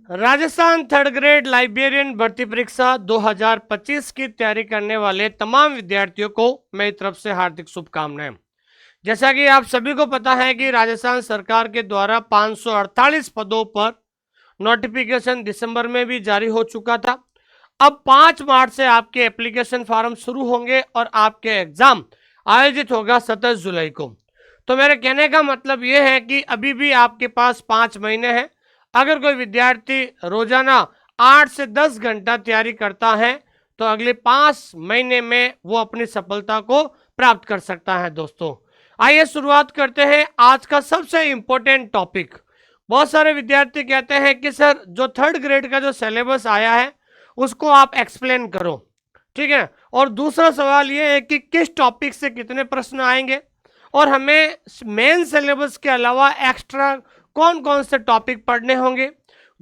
Rajasthan third grade librarian भर्ती परीक्षा 2025 की तैयारी करने वाले तमाम विद्यार्थियों को मेरी तरफ से हार्दिक शुभकामनाएं। जैसा कि आप सभी को पता है कि राजस्थान सरकार के द्वारा 548 पदों पर नोटिफिकेशन दिसंबर में भी जारी हो चुका था। अब 5 मार्च से आपके एप्लीकेशन फॉर्म शुरू होंगे और आपके एग्जाम आयोजित होगा 27 जुलाई को। तो मेरे कहने का मतलब ये है कि अभी भी आपके पास 5 महीने हैं। अगर कोई विद्यार्थी रोजाना 8 से 10 घंटा तैयारी करता है तो अगले 5 महीने में वो अपनी सफलता को प्राप्त कर सकता है। दोस्तों, आइए शुरुआत करते हैं आज का सबसे इम्पोर्टेंट टॉपिक। बहुत सारे विद्यार्थी कहते हैं कि सर जो थर्ड ग्रेड का जो सिलेबस आया है उसको आप एक्सप्लेन करो, ठीक है। और दूसरा सवाल ये है कि किस टॉपिक से कितने प्रश्न आएंगे और हमें मेन सिलेबस के अलावा एक्स्ट्रा कौन कौन से टॉपिक पढ़ने होंगे।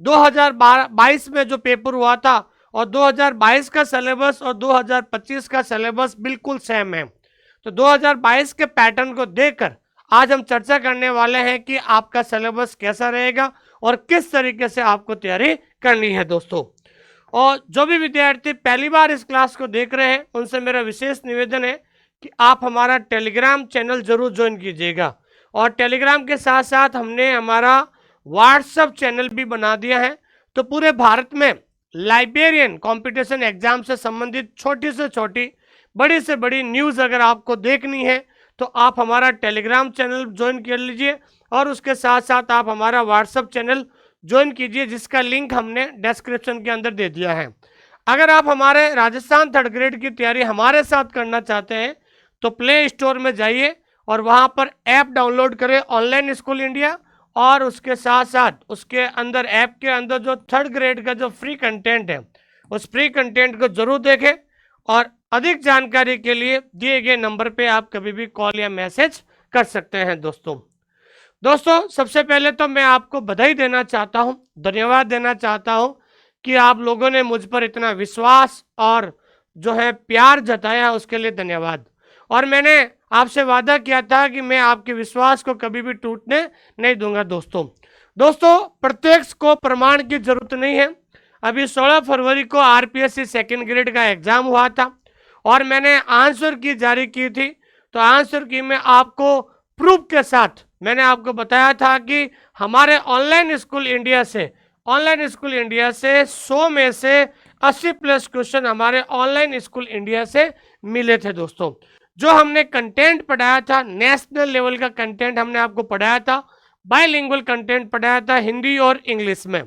2022 में जो पेपर हुआ था और 2022 का सिलेबस और 2025 का सिलेबस बिल्कुल सेम है। तो 2022 के पैटर्न को देखकर आज हम चर्चा करने वाले हैं कि आपका सिलेबस कैसा रहेगा और किस तरीके से आपको तैयारी करनी है। दोस्तों, और जो भी विद्यार्थी पहली बार इस क्लास को देख रहे हैं उनसे मेरा विशेष निवेदन है कि आप हमारा टेलीग्राम चैनल जरूर ज्वाइन कीजिएगा। और टेलीग्राम के साथ साथ हमने हमारा व्हाट्सएप चैनल भी बना दिया है। तो पूरे भारत में लाइब्रेरियन कंपटीशन एग्जाम से संबंधित छोटी से छोटी बड़ी से बड़ी न्यूज़ अगर आपको देखनी है तो आप हमारा टेलीग्राम चैनल ज्वाइन कर लीजिए और उसके साथ साथ आप हमारा व्हाट्सएप चैनल ज्वाइन कीजिए, जिसका लिंक हमने डिस्क्रिप्शन के अंदर दे दिया है। अगर आप हमारे राजस्थान थर्ड ग्रेड की तैयारी हमारे साथ करना चाहते हैं तो प्ले स्टोर में जाइए और वहाँ पर ऐप डाउनलोड करें ऑनलाइन स्कूल इंडिया, और उसके साथ साथ उसके अंदर ऐप के अंदर जो थर्ड ग्रेड का जो फ्री कंटेंट है उस फ्री कंटेंट को जरूर देखें। और अधिक जानकारी के लिए दिए गए नंबर पे आप कभी भी कॉल या मैसेज कर सकते हैं। दोस्तों सबसे पहले तो मैं आपको बधाई देना चाहता हूँ, धन्यवाद देना चाहता हूँ कि आप लोगों ने मुझ पर इतना विश्वास और जो है प्यार जताया, उसके लिए धन्यवाद। और मैंने आपसे वादा किया था कि मैं आपके विश्वास को कभी भी टूटने नहीं दूंगा। दोस्तों प्रत्यक्ष को प्रमाण की जरूरत नहीं है। अभी 16 फरवरी को आरपीएससी सेकेंड ग्रेड का एग्जाम हुआ था और मैंने आंसर की जारी की थी। तो आंसर की में आपको प्रूफ के साथ मैंने आपको बताया था कि हमारे ऑनलाइन स्कूल इंडिया से 100 में से 80 प्लस क्वेश्चन हमारे ऑनलाइन स्कूल इंडिया से मिले थे। दोस्तों, जो हमने कंटेंट पढ़ाया था नेशनल लेवल का कंटेंट हमने आपको पढ़ाया था, बाइलिंगुअल कंटेंट पढ़ाया था हिंदी और इंग्लिश में,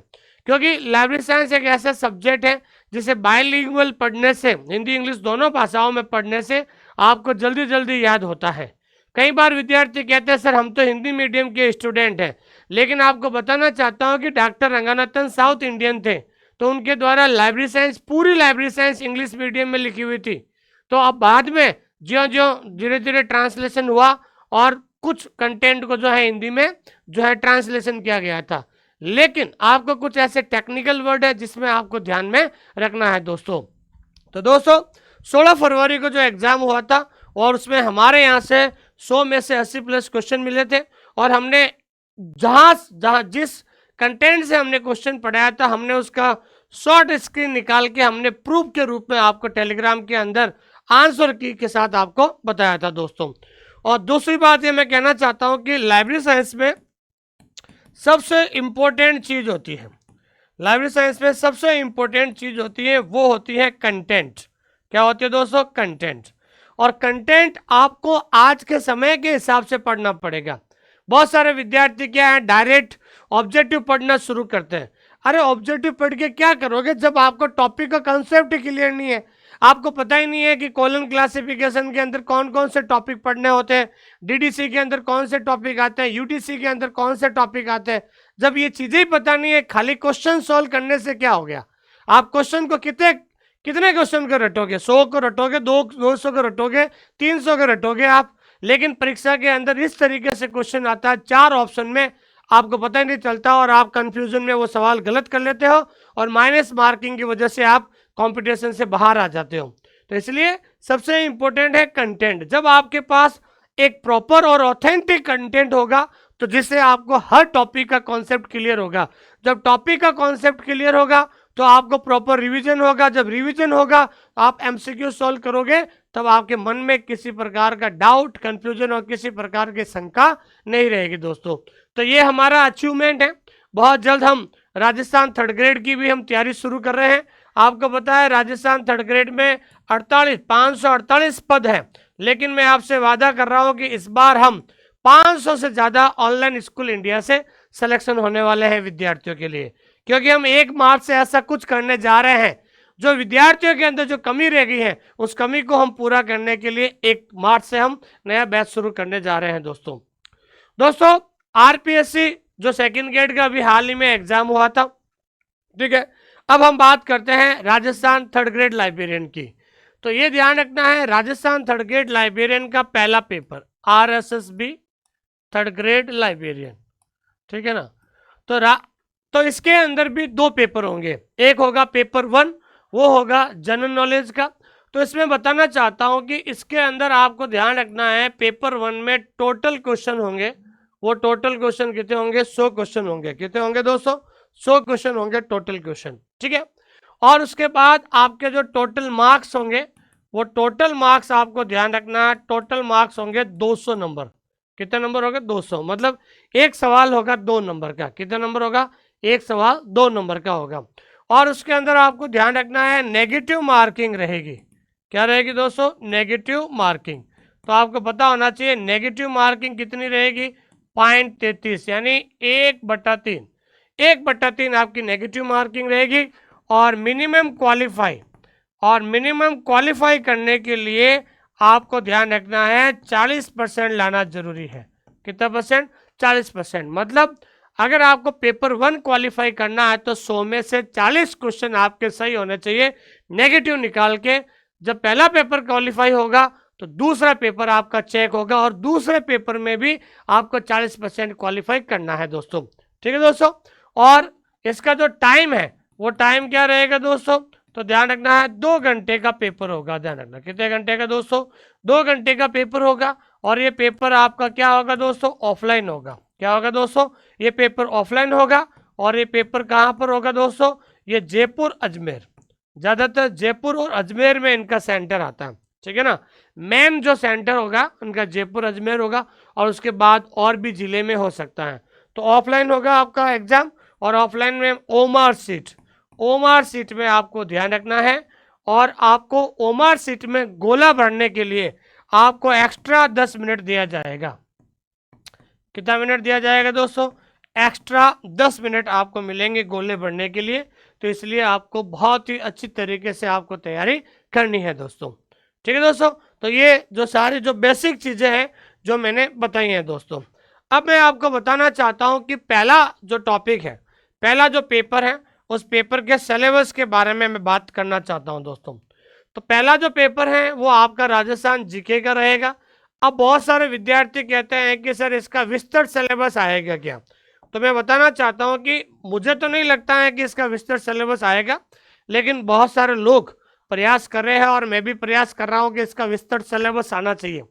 क्योंकि लाइब्रेरी साइंस एक ऐसा सब्जेक्ट है जिसे बाइलिंगुअल पढ़ने से, हिंदी इंग्लिश दोनों भाषाओं में पढ़ने से आपको जल्दी जल्दी याद होता है। कई बार विद्यार्थी कहते हैं सर हम तो हिंदी मीडियम के स्टूडेंट हैं, लेकिन आपको बताना चाहता हूं कि डॉक्टर रंगानाथन साउथ इंडियन थे तो उनके द्वारा लाइब्रेरी साइंस, पूरी लाइब्रेरी साइंस इंग्लिश मीडियम में लिखी हुई थी। तो अब बाद में ज्यों ज्यों धीरे धीरे ट्रांसलेशन हुआ और कुछ कंटेंट को जो है हिंदी में जो है ट्रांसलेशन किया गया था, लेकिन आपको कुछ ऐसे टेक्निकल वर्ड है जिसमें आपको ध्यान में रखना है। दोस्तों, तो दोस्तों 16 फरवरी को जो एग्जाम हुआ था और उसमें हमारे यहाँ से 100 में से 80 प्लस क्वेश्चन मिले थे और हमने जहाँ जिस कंटेंट से हमने क्वेश्चन पढ़ाया था हमने उसका शॉर्ट स्क्रीन निकाल के हमने प्रूफ के रूप में आपको टेलीग्राम के अंदर आंसर की के साथ आपको बताया था। दोस्तों, और दूसरी बात ये मैं कहना चाहता हूँ कि लाइब्रेरी साइंस में सबसे इम्पोर्टेंट चीज़ होती है, लाइब्रेरी साइंस में सबसे इम्पोर्टेंट चीज़ होती है वो होती है कंटेंट। क्या होती है दोस्तों? कंटेंट। और कंटेंट आपको आज के समय के हिसाब से पढ़ना पड़ेगा। बहुत सारे विद्यार्थी क्या है डायरेक्ट ऑब्जेक्टिव पढ़ना शुरू करते हैं। अरे ऑब्जेक्टिव पढ़ के क्या करोगे जब आपको टॉपिक का कंसेप्ट क्लियर नहीं है, आपको पता ही नहीं है कि कॉलम क्लासिफिकेशन के अंदर कौन कौन से टॉपिक पढ़ने होते हैं, डीडीसी के अंदर कौन से टॉपिक आते हैं, यूटीसी के अंदर कौन से टॉपिक आते हैं। जब ये चीज़ें ही पता नहीं है, खाली क्वेश्चन सॉल्व करने से क्या हो गया? आप क्वेश्चन को कितने क्वेश्चन को रटोगे? 100 को रटोगे, 200 को रटोगे, 300 को रटोगे आप। लेकिन परीक्षा के अंदर इस तरीके से क्वेश्चन आता है 4 ऑप्शन में, आपको पता ही नहीं चलता और आप कंफ्यूजन में वो सवाल गलत कर लेते हो और माइनस मार्किंग की वजह से आप कंपटीशन से बाहर आ जाते हो। तो इसलिए सबसे इंपॉर्टेंट है कंटेंट। जब आपके पास एक प्रॉपर और ऑथेंटिक कंटेंट होगा तो जिससे आपको हर टॉपिक का कॉन्सेप्ट क्लियर होगा। जब टॉपिक का कॉन्सेप्ट क्लियर होगा तो आपको प्रॉपर रिवीजन होगा। जब रिवीजन होगा तो आप एमसीक्यू सॉल्व करोगे, तब आपके मन में किसी प्रकार का डाउट, कंफ्यूजन और किसी प्रकार की शंका नहीं रहेगी दोस्तों। तो ये हमारा अचीवमेंट है। बहुत जल्द हम राजस्थान थर्ड ग्रेड की भी हम तैयारी शुरू कर रहे हैं। आपको पता है राजस्थान थर्ड ग्रेड में 548 पद हैं, लेकिन मैं आपसे वादा कर रहा हूं कि इस बार हम 500 से ज्यादा ऑनलाइन स्कूल इंडिया से सिलेक्शन होने वाले हैं विद्यार्थियों के लिए, क्योंकि हम 1 मार्च से ऐसा कुछ करने जा रहे हैं जो विद्यार्थियों के अंदर जो कमी रह गई है उस कमी को हम पूरा करने के लिए 1 मार्च से हम नया बैच शुरू करने जा रहे हैं दोस्तों आरपीएससी जो सेकंड ग्रेड का अभी हाल ही में एग्जाम हुआ था, ठीक है। अब हम बात करते हैं राजस्थान थर्ड ग्रेड लाइब्रेरियन की। तो ये ध्यान रखना है, राजस्थान थर्ड ग्रेड लाइब्रेरियन का पहला paper RSSB third grade librarian, ठीक है ना। तो इसके अंदर भी 2 पेपर होंगे। एक होगा पेपर 1, वो होगा जनरल नॉलेज का। तो इसमें बताना चाहता हूं कि इसके अंदर आपको ध्यान रखना है, पेपर 1 में टोटल क्वेश्चन होंगे। वो टोटल क्वेश्चन कितने होंगे? 100 क्वेश्चन होंगे। कितने होंगे दोस्तों? 100 क्वेश्चन होंगे टोटल क्वेश्चन, ठीक है। और उसके बाद आपके जो टोटल मार्क्स होंगे, वो टोटल मार्क्स आपको ध्यान रखना है, टोटल मार्क्स होंगे 200 नंबर। कितने नंबर होगा? 200। मतलब एक सवाल होगा 2 नंबर का। कितना नंबर होगा? एक सवाल 2 नंबर का होगा। और उसके अंदर आपको ध्यान रखना है नेगेटिव मार्किंग रहेगी। क्या रहेगी दोस्तों? Negative marking. तो आपको पता होना चाहिए नेगेटिव मार्किंग कितनी रहेगी? 0.33 यानी 1/3। 1/3 आपकी नेगेटिव मार्किंग रहेगी। और मिनिमम क्वालिफाई करने के लिए आपको ध्यान रखना है 40% लाना जरूरी है। कितना परसेंट? 40%। मतलब अगर आपको पेपर 1 क्वालिफाई करना है तो 100 में से 40 क्वेश्चन आपके सही होने चाहिए नेगेटिव निकाल के। जब पहला पेपर क्वालिफाई होगा तो दूसरा पेपर आपका चेक होगा और दूसरे पेपर में भी आपको 40% क्वालिफाई करना है दोस्तों, ठीक है दोस्तों। और इसका जो टाइम है वो टाइम क्या रहेगा दोस्तों? तो ध्यान रखना है 2 घंटे का पेपर होगा। ध्यान रखना कितने घंटे का दोस्तों? 2 घंटे का पेपर होगा। और ये पेपर आपका क्या होगा दोस्तों? ऑफलाइन होगा। क्या होगा दोस्तों? ये पेपर ऑफलाइन होगा। और ये पेपर कहाँ पर होगा दोस्तों? ये जयपुर अजमेर, ज्यादातर जयपुर और अजमेर में इनका सेंटर आता है, ठीक है ना। मेन जो सेंटर होगा उनका जयपुर अजमेर होगा और उसके बाद और भी जिले में हो सकता है। तो ऑफलाइन होगा आपका एग्जाम। और ऑफलाइन में ओमार सीट में आपको ध्यान रखना है। और आपको ओमार सीट में गोला भरने के लिए आपको एक्स्ट्रा 10 मिनट दिया जाएगा। कितना मिनट दिया जाएगा दोस्तों? एक्स्ट्रा 10 मिनट आपको मिलेंगे गोले भरने के लिए। तो इसलिए आपको बहुत ही अच्छी तरीके से आपको तैयारी करनी है दोस्तों, ठीक है दोस्तों। तो ये जो सारी जो बेसिक चीज़ें हैं जो मैंने बताई हैं दोस्तों। अब मैं आपको बताना चाहता हूं कि पहला जो टॉपिक है, पहला जो पेपर है, उस पेपर के सिलेबस के बारे में मैं बात करना चाहता हूं दोस्तों। तो पहला जो पेपर है वो आपका राजस्थान जीके का रहेगा। अब बहुत सारे विद्यार्थी कहते हैं कि सर इसका विस्तृत सिलेबस आएगा क्या? तो मैं बताना चाहता हूं कि मुझे तो नहीं लगता है कि इसका विस्तृत सिलेबस आएगा, लेकिन बहुत सारे लोग प्रयास कर रहे हैं और मैं भी प्रयास कर रहा हूं कि इसका विस्तृत सिलेबस आना चाहिए।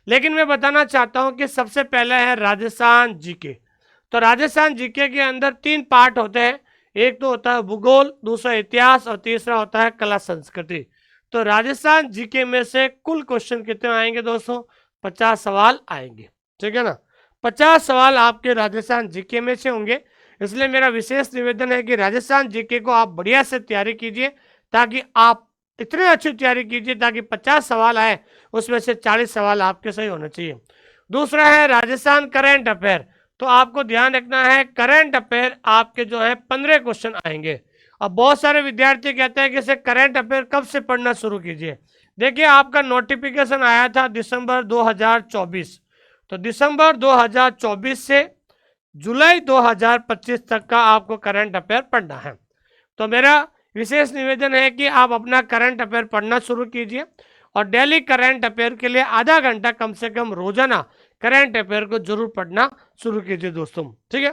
लेकिन मैं बताना चाहता हूं कि सबसे पहले है राजस्थान जीके। तो राजस्थान जीके के अंदर 3 पार्ट होते हैं। एक तो होता है भूगोल, दूसरा इतिहास और तीसरा होता है कला संस्कृति। तो राजस्थान जीके में से कुल क्वेश्चन कितने आएंगे दोस्तों? 50 सवाल आएंगे, ठीक है ना। 50 सवाल आपके राजस्थान जीके में से होंगे। इसलिए मेरा विशेष निवेदन है कि राजस्थान जीके को आप बढ़िया से तैयारी कीजिए, ताकि आप इतनी अच्छी तैयारी कीजिए ताकि 50 सवाल आए उसमें से 40 सवाल आपके सही होने चाहिए। दूसरा है राजस्थान करंट अफेयर। तो आपको ध्यान रखना है करंट अफेयर आपके जो है 15 क्वेश्चन आएंगे। अब बहुत सारे विद्यार्थी कहते हैं कि इसे करंट अफेयर कब से पढ़ना शुरू कीजिए। देखिए आपका नोटिफिकेशन आया था दिसंबर 2024। तो दिसंबर 2024 से जुलाई 2025 तक का आपको करंट अफेयर पढ़ना है। तो मेरा विशेष निवेदन है कि आप अपना करंट अफेयर पढ़ना शुरू कीजिए और डेली करंट अफेयर के लिए आधा घंटा कम से कम रोजाना करंट अफेयर को जरूर पढ़ना शुरू कीजिए दोस्तों, ठीक है।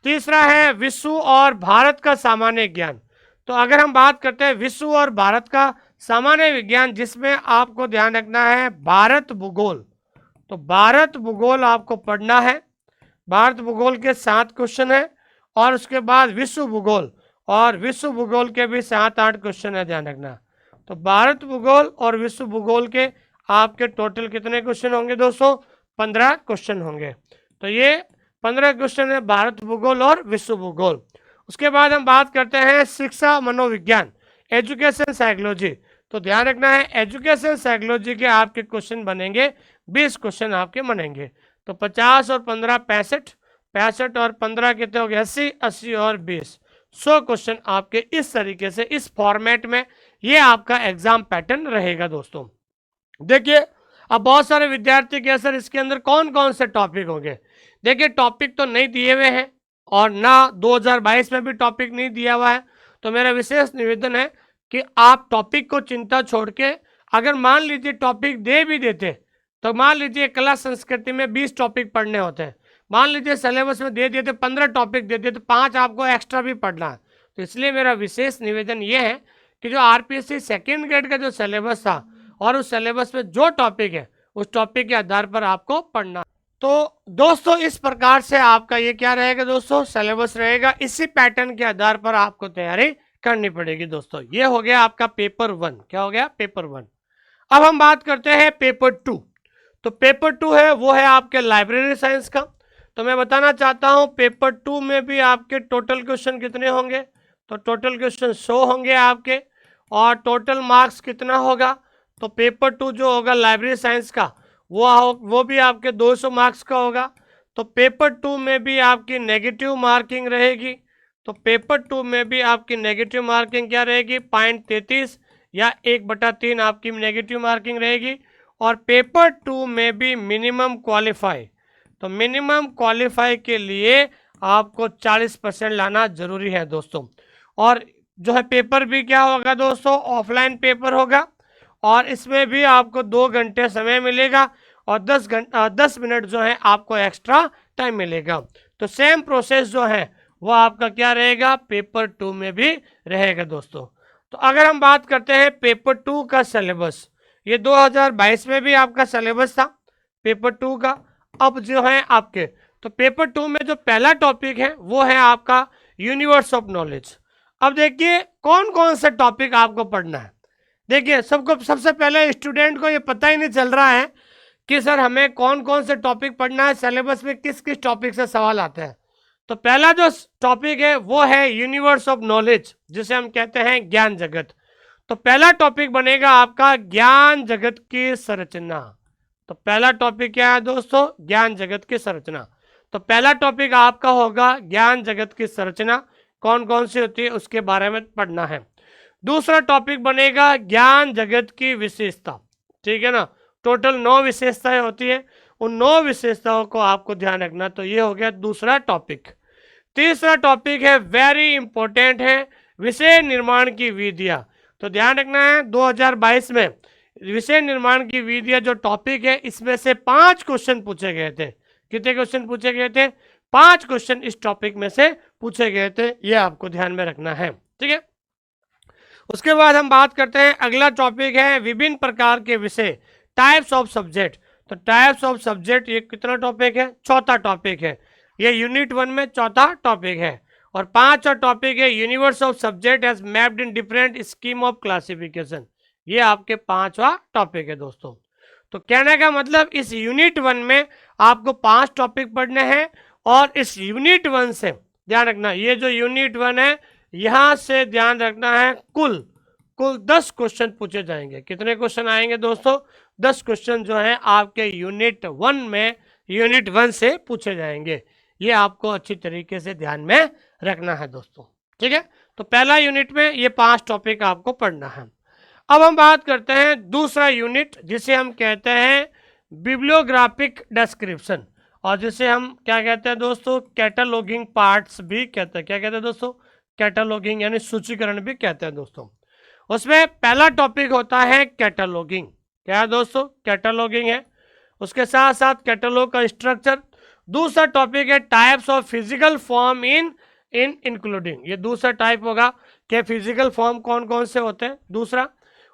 तीसरा है विश्व और भारत का सामान्य ज्ञान। तो अगर हम बात करते हैं विश्व और भारत का सामान्य विज्ञान, जिसमें आपको ध्यान रखना है भारत भूगोल। तो भारत भूगोल आपको पढ़ना है। भारत भूगोल के 7 क्वेश्चन है, और उसके बाद विश्व भूगोल, और विश्व भूगोल के भी 7-8 क्वेश्चन है, ध्यान रखना। तो भारत भूगोल और विश्व भूगोल के आपके टोटल कितने क्वेश्चन होंगे दोस्तों? 15 क्वेश्चन होंगे। तो ये 15 क्वेश्चन है भारत भूगोल और विश्व भूगोल। उसके बाद हम बात करते हैं शिक्षा मनोविज्ञान, एजुकेशन साइकोलॉजी। तो ध्यान रखना है, एजुकेशन साइकोलॉजी के आपके क्वेश्चन बनेंगे, 20 क्वेश्चन आपके बनेंगे। तो 50 और 15 65, 65 और 15 कितने हो गए? 80, 80 और 20, 100 क्वेश्चन आपके इस तरीके से, इस फॉर्मेट में ये आपका एग्जाम पैटर्न रहेगा दोस्तों। देखिए, अब बहुत सारे विद्यार्थी के सर इसके अंदर कौन कौन से टॉपिक होंगे? देखिए, टॉपिक तो नहीं दिए हुए हैं, और ना 2022 में भी टॉपिक नहीं दिया हुआ है। तो मेरा विशेष निवेदन है कि आप टॉपिक को चिंता छोड़ के, अगर मान लीजिए टॉपिक दे भी देते, तो मान लीजिए कला संस्कृति में 20 टॉपिक पढ़ने होते हैं, मान लीजिए सिलेबस में दे दिए तो 15 टॉपिक दे दिए, तो 5 आपको एक्स्ट्रा भी पढ़ना है। तो इसलिए मेरा विशेष निवेदन ये है कि जो आरपीएससी सेकेंड ग्रेड का जो सिलेबस था, और उस सिलेबस में जो टॉपिक है, उस टॉपिक के आधार पर आपको पढ़ना। तो दोस्तों, इस प्रकार से आपका ये क्या रहेगा दोस्तों? सिलेबस रहेगा। इसी पैटर्न के आधार पर आपको तैयारी करनी पड़ेगी दोस्तों। ये हो गया आपका पेपर 1। क्या हो गया? पेपर 1। अब हम बात करते हैं पेपर 2। तो पेपर 2 है, वो है आपके लाइब्रेरी साइंस का। तो मैं बताना चाहता हूं, पेपर 2 में भी आपके टोटल क्वेश्चन कितने होंगे? तो टोटल क्वेश्चन 100 होंगे आपके, और टोटल मार्क्स कितना होगा? तो पेपर 2 जो होगा लाइब्रेरी साइंस का, वो भी आपके 200 मार्क्स का होगा। तो पेपर 2 में भी आपकी नेगेटिव मार्किंग रहेगी। तो पेपर 2 में भी आपकी नेगेटिव मार्किंग क्या रहेगी? 0.33 या 1/3 आपकी नेगेटिव मार्किंग रहेगी। और पेपर 2 में भी मिनिमम क्वालिफाई, तो मिनिमम क्वालिफाई के लिए आपको 40% लाना जरूरी है दोस्तों। और जो है पेपर भी क्या होगा दोस्तों? ऑफलाइन पेपर होगा, और इसमें भी आपको 2 घंटे समय मिलेगा, और 10 मिनट जो है आपको एक्स्ट्रा टाइम मिलेगा। तो सेम प्रोसेस जो है वो आपका क्या रहेगा? पेपर 2 में भी रहेगा दोस्तों। तो अगर हम बात करते हैं पेपर 2 का सिलेबस, ये 2022 में भी आपका सिलेबस था पेपर 2 का। अब जो है आपके, तो पेपर 2 में जो पहला टॉपिक है वो है आपका यूनिवर्स ऑफ नॉलेज। अब देखिए कौन कौन से टॉपिक आपको पढ़ना है। देखिए, सबसे पहले स्टूडेंट को ये पता ही नहीं चल रहा है कि सर हमें कौन कौन से टॉपिक पढ़ना है, सिलेबस में किस किस टॉपिक से सवाल आते हैं। तो पहला जो टॉपिक है वो है यूनिवर्स ऑफ नॉलेज, जिसे हम कहते हैं ज्ञान जगत। तो पहला टॉपिक बनेगा आपका ज्ञान जगत की संरचना। तो पहला टॉपिक क्या है दोस्तों? ज्ञान जगत की संरचना। तो पहला टॉपिक आपका होगा ज्ञान जगत की संरचना, कौन कौन सी होती है उसके बारे में पढ़ना है। दूसरा टॉपिक बनेगा ज्ञान जगत की विशेषता, ठीक है ना। टोटल 9 विशेषताएं होती है, उन 9 विशेषताओं को आपको ध्यान रखना। तो ये हो गया दूसरा टॉपिक। तीसरा टॉपिक है, वेरी इंपॉर्टेंट है, विषय निर्माण की विधियां। तो ध्यान रखना है, 2022 में विषय निर्माण की विधियां जो टॉपिक है, इसमें से 5 क्वेश्चन पूछे गए थे। कितने क्वेश्चन पूछे गए थे? 5 क्वेश्चन इस टॉपिक में से पूछे गए थे, ये आपको ध्यान में रखना है, ठीक है। उसके बाद हम बात करते हैं, अगला टॉपिक है विभिन्न प्रकार के विषय, टाइप्स ऑफ सब्जेक्ट। तो टाइप्स ऑफ सब्जेक्ट ये कितना टॉपिक है? चौथा टॉपिक है। ये यूनिट 1 में चौथा टॉपिक है। और 5वां टॉपिक है universe of subject as mapped in different scheme of classification. ये आपके 5वां टॉपिक है दोस्तों। तो कहने का मतलब इस यूनिट 1 में आपको 5 टॉपिक पढ़ने हैं, और इस यूनिट 1 से ध्यान रखना, ये जो यूनिट 1 है यहां से ध्यान रखना है, कुल 10 क्वेश्चन पूछे जाएंगे। कितने क्वेश्चन आएंगे दोस्तों? 10 क्वेश्चन जो है आपके यूनिट 1 में, यूनिट 1 से पूछे जाएंगे। ये आपको अच्छी तरीके से ध्यान में रखना है दोस्तों, ठीक है। तो पहला यूनिट में ये 5 टॉपिक आपको पढ़ना है। अब हम बात करते हैं दूसरा यूनिट, जिसे हम कहते हैं बिब्लियोग्राफिक डिस्क्रिप्शन, और जिसे हम क्या कहते हैं दोस्तों? कैटलॉगिंग पार्ट्स भी कहते हैं। क्या कहते हैं दोस्तों? कैटलॉगिंग यानी सूचीकरण भी कहते हैं दोस्तों। उसमें पहला टॉपिक होता है कैटलॉगिंग। क्या है दोस्तों? कैटलॉगिंग है। उसके साथ साथ कैटलॉग का स्ट्रक्चर। दूसरा टॉपिक है types of physical form in including. ये दूसरा टाइप होगा कि फिजिकल फॉर्म कौन कौन से होते हैं, दूसरा।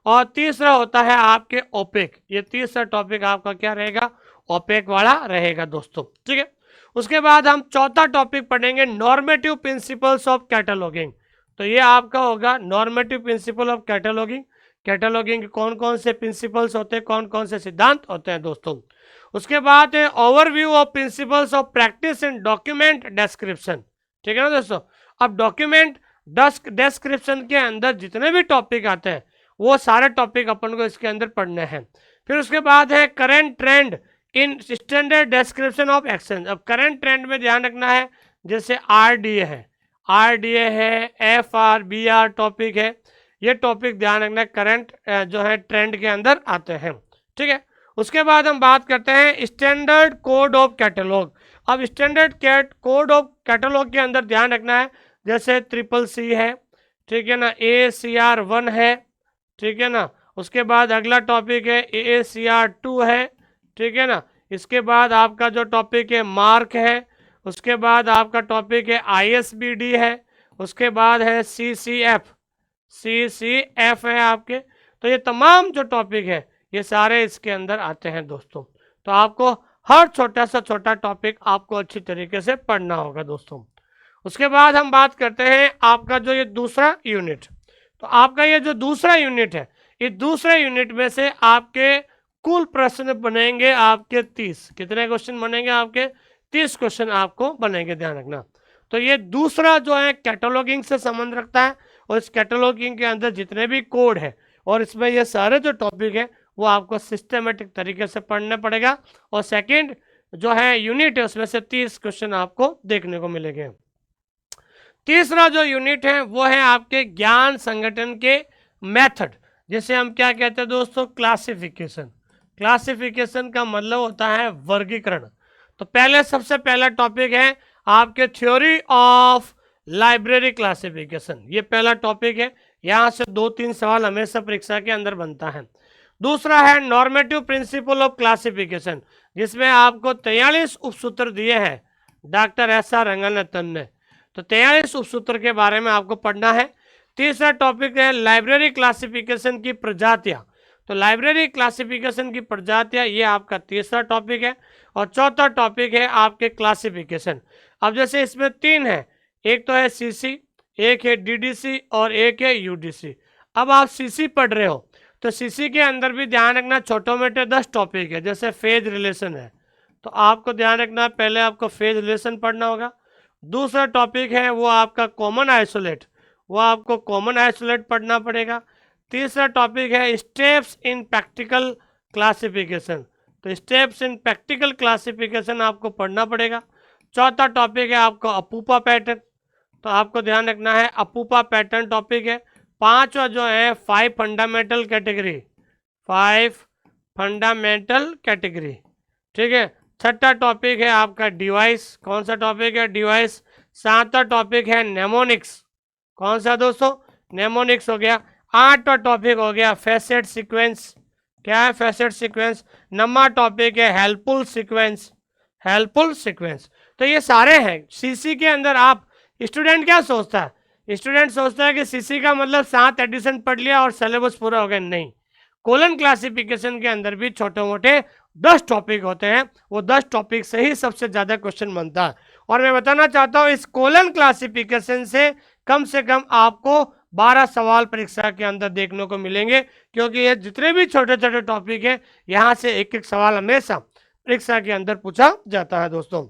और तीसरा होता है आपके ओपेक। ये तीसरा टॉपिक आपका क्या रहेगा? ओपेक वाला रहेगा दोस्तों, ठीक है। उसके बाद हम चौथा टॉपिक पढ़ेंगे नॉर्मेटिव प्रिंसिपल्स ऑफ कैटलॉगिंग। तो ये आपका होगा normative principle of cataloguing. Cataloguing के कौन कौन से प्रिंसिपल्स होते हैं, कौन कौन से सिद्धांत होते हैं दोस्तों। उसके बाद है overview of principles of practice in document description. ठीक है ना दोस्तों। अब डॉक्यूमेंट डिस्क्रिप्शन के अंदर जितने भी टॉपिक आते हैं वो सारे टॉपिक अपन को इसके अंदर पढ़ने हैं। फिर उसके बाद है current trend in standard description of action. अब करंट ट्रेंड में ध्यान रखना है, जैसे आरडीए है, FR BR टॉपिक है, ये टॉपिक ध्यान रखना है, करंट जो है ट्रेंड के अंदर आते हैं। ठीक है। उसके बाद हम बात करते हैं स्टैंडर्ड कोड ऑफ कैटलॉग। अब स्टैंडर्ड कोड ऑफ कैटलॉग के अंदर ध्यान रखना है, जैसे CCC है, ठीक है ना, AACR1 है, ठीक है ना। उसके बाद अगला टॉपिक है AACR2 है, ठीक है ना। इसके बाद आपका जो टॉपिक है मार्क है, उसके बाद आपका टॉपिक है ISBD है, उसके बाद है CCF है आपके। तो ये तमाम जो टॉपिक है ये सारे इसके अंदर आते हैं दोस्तों। तो आपको हर छोटा सा छोटा टॉपिक आपको अच्छी तरीके से पढ़ना होगा दोस्तों। उसके बाद हम बात करते हैं आपका जो ये दूसरा यूनिट। तो आपका ये जो दूसरा यूनिट है, इस दूसरे यूनिट में से आपके कुल प्रश्न बनेंगे आपके 30। कितने क्वेश्चन बनेंगे आपके? 30 क्वेश्चन आपको बनेंगे, ध्यान रखना। तो ये दूसरा जो है कैटलॉगिंग से संबंध रखता है, और इस कैटलॉगिंग के अंदर जितने भी कोड है और इसमें ये सारे जो टॉपिक है वो आपको सिस्टमेटिक तरीके से पढ़ना पड़ेगा। और सेकंड जो है यूनिट है उसमें से 30 क्वेश्चन आपको देखने को मिलेंगे। तीसरा जो यूनिट है वो है आपके ज्ञान संगठन के मेथड, जिसे हम क्या कहते हैं दोस्तों? क्लासिफिकेशन। क्लासिफिकेशन का मतलब होता है वर्गीकरण। तो पहले सबसे पहला टॉपिक है आपके थ्योरी ऑफ लाइब्रेरी क्लासिफिकेशन। ये पहला टॉपिक है, यहाँ से 2-3 सवाल हमेशा परीक्षा के अंदर बनता है। दूसरा है नॉर्मेटिव प्रिंसिपल ऑफ क्लासिफिकेशन, जिसमें आपको 43 उपसूत्र दिए हैं डॉक्टर SR रंगनाथन ने। तो 43 उपसूत्र के बारे में आपको पढ़ना है। तीसरा टॉपिक है लाइब्रेरी क्लासिफिकेशन की प्रजातियां। तो लाइब्रेरी क्लासिफिकेशन की प्रजातियां ये आपका तीसरा टॉपिक है। और चौथा टॉपिक है आपके क्लासिफिकेशन। अब जैसे इसमें 3 है, एक तो है CC, एक है DDC और एक है UDC। अब आप CC पढ़ रहे हो तो CC के अंदर भी ध्यान रखना छोटे मोटे 10 टॉपिक है, जैसे फेज रिलेशन है। तो आपको ध्यान रखना पहले आपको फेज रिलेशन पढ़ना होगा। दूसरा टॉपिक है वो आपका कॉमन आइसोलेट, वो आपको कॉमन आइसोलेट पढ़ना पड़ेगा। तीसरा टॉपिक है स्टेप्स इन प्रैक्टिकल क्लासिफिकेशन, तो स्टेप्स इन प्रैक्टिकल क्लासिफिकेशन आपको पढ़ना पड़ेगा। चौथा टॉपिक है आपको अपूपा पैटर्न, तो आपको ध्यान रखना है अपूपा पैटर्न टॉपिक है। पांचवा जो है 5 फंडामेंटल कैटेगरी, 5 फंडामेंटल कैटेगरी, ठीक है। छठा टॉपिक है आपका डिवाइस, कौन सा टॉपिक है? डिवाइस। सातवां टॉपिक है नेमोनिक्स, कौन सा दोस्तों? नेमोनिक्स हो गया। आठवां टॉपिक हो गया फैसेट सीक्वेंस, क्या है? Facet sequence. नौवां टॉपिक है हेल्पफुल सीक्वेंस, हेल्पफुल सीक्वेंस। तो ये सारे हैं CC के अंदर। आप स्टूडेंट क्या सोचता है? स्टूडेंट सोचता है कि CC का मतलब 7 एडिशन पढ़ लिया और सिलेबस पूरा हो गया। नहीं, कोलन क्लासिफिकेशन के अंदर भी छोटे मोटे 10 टॉपिक होते हैं, वो 10 टॉपिक से ही सबसे ज़्यादा क्वेश्चन बनता है। और मैं बताना चाहता हूँ इस कोलन क्लासिफिकेशन से कम आपको 12 सवाल परीक्षा के अंदर देखने को मिलेंगे, क्योंकि ये जितने भी छोटे छोटे टॉपिक हैं यहाँ से एक एक सवाल हमेशा परीक्षा के अंदर पूछा जाता है दोस्तों।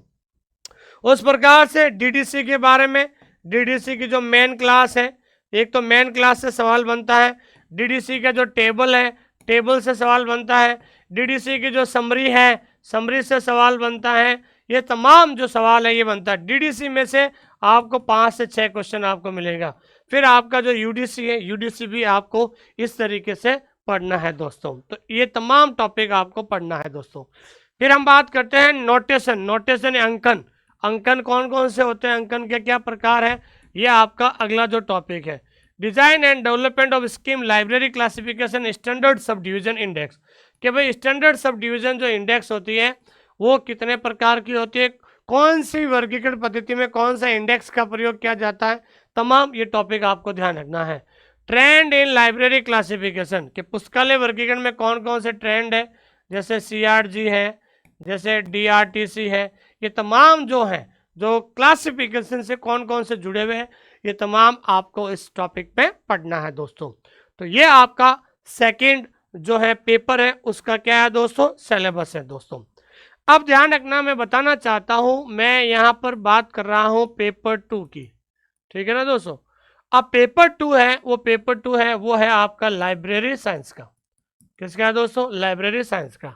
उस प्रकार से DDC के बारे में, DDC की जो मेन क्लास है, एक तो मेन क्लास से सवाल बनता है। DDC का जो टेबल है, टेबल से सवाल बनता है। DDC की जो समरी है, समरी से सवाल बनता है। ये तमाम जो सवाल है ये बनता है। DDC में से आपको 5 से 6 क्वेश्चन आपको मिलेगा। फिर आपका जो UDC है, UDC भी आपको इस तरीके से पढ़ना है दोस्तों। तो ये तमाम टॉपिक आपको पढ़ना है दोस्तों। फिर हम बात करते हैं नोटेशन। नोटेशन अंकन, अंकन कौन कौन से होते हैं, अंकन के क्या प्रकार है, ये आपका अगला जो टॉपिक है। Design and development of scheme library classification standard sub division index, कि भाई स्टैंडर्ड सब डिवीजन जो इंडेक्स होती है वो कितने प्रकार की होती है, कौन सी वर्गीकरण पद्धति में कौन सा इंडेक्स का प्रयोग किया जाता है, तमाम ये टॉपिक आपको ध्यान रखना है। ट्रेंड इन लाइब्रेरी क्लासिफिकेशन, कि पुस्तकालय वर्गीकरण में कौन कौन से ट्रेंड है, जैसे CRG है, जैसे DRTC है, ये तमाम जो हैं, जो क्लासिफिकेशन से कौन कौन से जुड़े हुए हैं, ये तमाम आपको इस टॉपिक पे पढ़ना है दोस्तों। तो ये आपका सेकंड जो है पेपर है, उसका क्या है दोस्तों, सिलेबस है दोस्तों। अब ध्यान रखना, मैं बताना चाहता हूं, मैं यहाँ पर बात कर रहा हूं पेपर 2 की, ठीक है ना दोस्तों। अब पेपर 2 है, वो पेपर 2 है वो है आपका लाइब्रेरी साइंस का। किसका है दोस्तों, लाइब्रेरी साइंस का।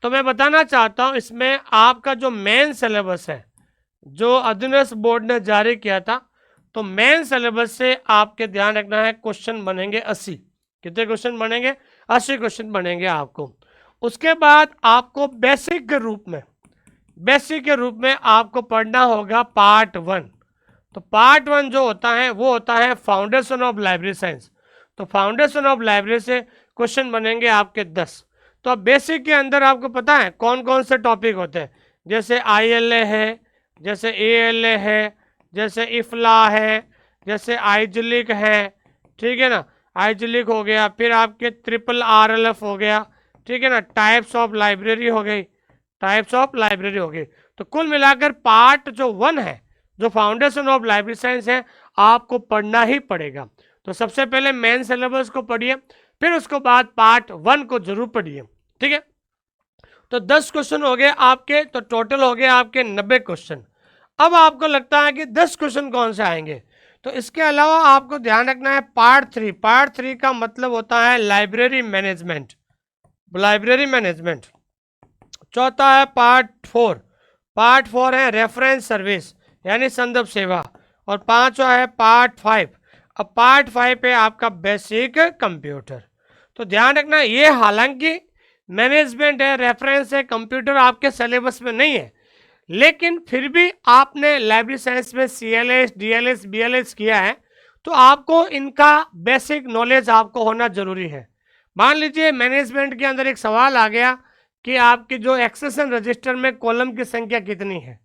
तो मैं बताना चाहता हूं, इसमें आपका जो मेन सिलेबस है, जो अध्ययन बोर्ड ने जारी किया था, तो मेन सिलेबस से आपके ध्यान रखना है क्वेश्चन बनेंगे 80। कितने क्वेश्चन बनेंगे, 80 क्वेश्चन बनेंगे आपको। उसके बाद आपको बेसिक के रूप में आपको पढ़ना होगा पार्ट 1। तो पार्ट 1 जो होता है वो होता है फाउंडेशन ऑफ लाइब्रेरी साइंस। तो फाउंडेशन ऑफ लाइब्रेरी से क्वेश्चन बनेंगे आपके 10। तो अब बेसिक के अंदर आपको पता है कौन कौन से टॉपिक होते हैं, जैसे ILA है, जैसे ALA है, जैसे इफ्ला है, जैसे आइजलिक है, ठीक है ना, आइजलिक हो गया, फिर आपके ट्रिपल RLF हो गया, ठीक है ना, टाइप्स ऑफ लाइब्रेरी हो गई, टाइप्स ऑफ लाइब्रेरी हो गई। तो कुल मिलाकर पार्ट जो 1 है, जो फाउंडेशन ऑफ लाइब्रेरी साइंस है, आपको पढ़ना ही पड़ेगा। तो सबसे पहले मेन सिलेबस को पढ़िए, फिर उसके बाद पार्ट 1 को जरूर पढ़िए, ठीक है। तो 10 क्वेश्चन हो गए आपके, तो टोटल हो गए आपके 90 क्वेश्चन। अब आपको लगता है कि 10 क्वेश्चन कौन से आएंगे, तो इसके अलावा आपको ध्यान रखना है पार्ट 3। पार्ट 3 का मतलब होता है लाइब्रेरी मैनेजमेंट, लाइब्रेरी मैनेजमेंट। चौथा है पार्ट 4। पार्ट 4 है रेफरेंस सर्विस यानी संदर्भ सेवा। और पांचवा है पार्ट 5। अब पार्ट 5 पे आपका बेसिक कंप्यूटर। तो ध्यान रखना, ये हालांकि मैनेजमेंट है, रेफरेंस है, कंप्यूटर आपके सिलेबस में नहीं है, लेकिन फिर भी आपने लाइब्रेरी साइंस में CLS, DLS, BLS किया है, तो आपको इनका बेसिक नॉलेज आपको होना जरूरी है। मान लीजिए मैनेजमेंट के अंदर एक सवाल आ गया कि आपकी जो एक्सेशन रजिस्टर में कॉलम की संख्या कितनी है,